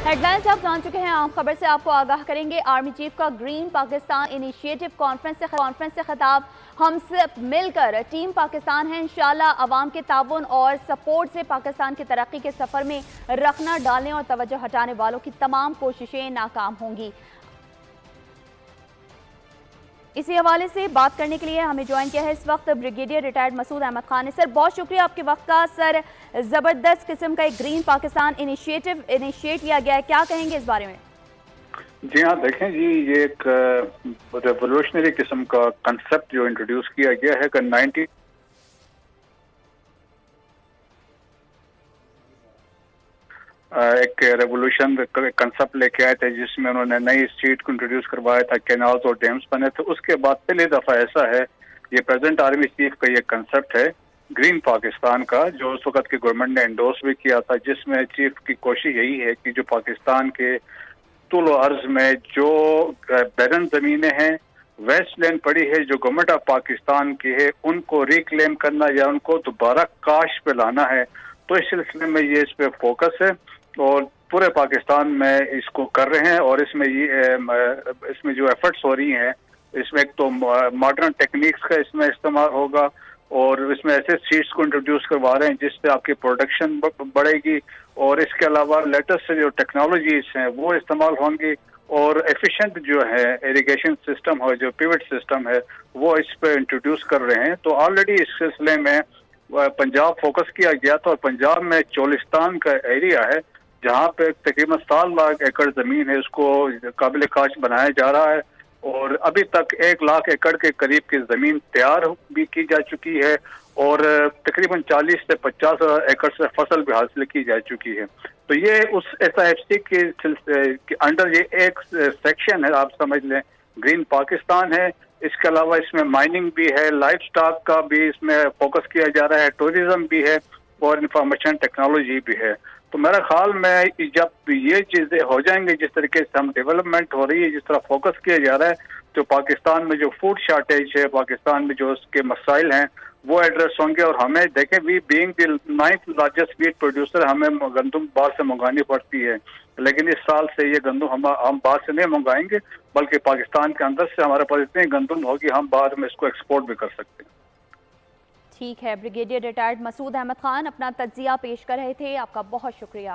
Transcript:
Headline से आप जान चुके हैं। आम खबर से आपको आगाह करेंगे। आर्मी चीफ का ग्रीन पाकिस्तान इनिशिएटिव कॉन्फ्रेंस से खिताब। हम सब मिलकर टीम पाकिस्तान है, इंशाल्लाह अवाम के ताउन और सपोर्ट से पाकिस्तान की तरक्की के सफर में रखना डालने और तवज्जो हटाने वालों की तमाम कोशिशें नाकाम होंगी। इसी हवाले से बात करने के लिए हमें ज्वाइन किया है इस वक्त ब्रिगेडियर रिटायर्ड मसूद अहमद खान ने। सर, बहुत शुक्रिया आपके वक्त का। सर, ज़बरदस्त किस्म का एक ग्रीन पाकिस्तान इनिशिएट किया गया है, क्या कहेंगे इस बारे में? जी हाँ, देखें जी, ये एक रेवोल्यूशनरी किस्म का कंसेप्ट जो इंट्रोड्यूस किया गया है कि एक रेवोल्यूशन कंसेप्ट लेके आए थे जिसमें उन्होंने नई स्ट्रीट को इंट्रोड्यूस करवाया था, कैनाल्स और डैम्स बने थे। उसके बाद पहली दफा ऐसा है, ये प्रेजेंट आर्मी चीफ का ये कंसेप्ट है ग्रीन पाकिस्तान का, जो उस वक्त की गवर्नमेंट ने एंडोर्स भी किया था, जिसमें चीफ की कोशिश यही है कि जो पाकिस्तान के तुल अर्ज में जो बैरन जमीनें हैं, वेस्ट लैंड पड़ी है जो गवर्नमेंट ऑफ पाकिस्तान की है, उनको रिक्लेम करना या उनको दोबारा काश पे लाना है। तो इस सिलसिले में ये इस पे फोकस है और पूरे पाकिस्तान में इसको कर रहे हैं। और इसमें जो एफर्ट्स हो रही हैं, इसमें एक तो मॉडर्न टेक्निक्स का इसमें इस्तेमाल होगा और इसमें ऐसे सीड्स को इंट्रोड्यूस करवा रहे हैं जिससे आपकी प्रोडक्शन बढ़ेगी। और इसके अलावा लेटेस्ट जो टेक्नोलॉजीज हैं वो इस्तेमाल होंगी और एफिशिएंट जो है इरिगेशन सिस्टम है, जो पिवट सिस्टम है, वो इस पर इंट्रोड्यूस कर रहे हैं। तो ऑलरेडी इस सिलसिले में पंजाब फोकस किया गया था और पंजाब में चोलिस्तान का एरिया है जहाँ पे तकरीबन 7 लाख एकड़ जमीन है, उसको काबिल काश बनाया जा रहा है और अभी तक 1 लाख एकड़ के करीब की जमीन तैयार भी की जा चुकी है और तकरीबन 40 से 50 एकड़ से फसल भी हासिल की जा चुकी है। तो ये उस SIFC के अंडर ये एक सेक्शन है, आप समझ लें, ग्रीन पाकिस्तान है। इसके अलावा इसमें माइनिंग भी है, लाइफ स्टॉक का भी इसमें फोकस किया जा रहा है, टूरिज्म भी है और इंफॉर्मेशन टेक्नोलॉजी भी है। तो मेरा ख्याल में जब ये चीज़ें हो जाएंगी, जिस तरीके से हम डेवलपमेंट हो रही है, जिस तरह फोकस किया जा रहा है, तो पाकिस्तान में जो फूड शार्टेज है, पाकिस्तान में जो उसके मसाइल हैं वो एड्रेस होंगे। और हमें देखें, we being the 9th largest wheat producer, हमें गंदम बाहर से मंगानी पड़ती है, लेकिन इस साल से ये गंदम हम बाहर से नहीं मंगाएंगे, बल्कि पाकिस्तान के अंदर से हमारे पास इतनी गंदम होगी हम बाद में इसको एक्सपोर्ट भी कर सकते हैं। ठीक है, ब्रिगेडियर रिटायर्ड मसूद अहमद खान अपना तज्जिया पेश कर रहे थे, आपका बहुत शुक्रिया।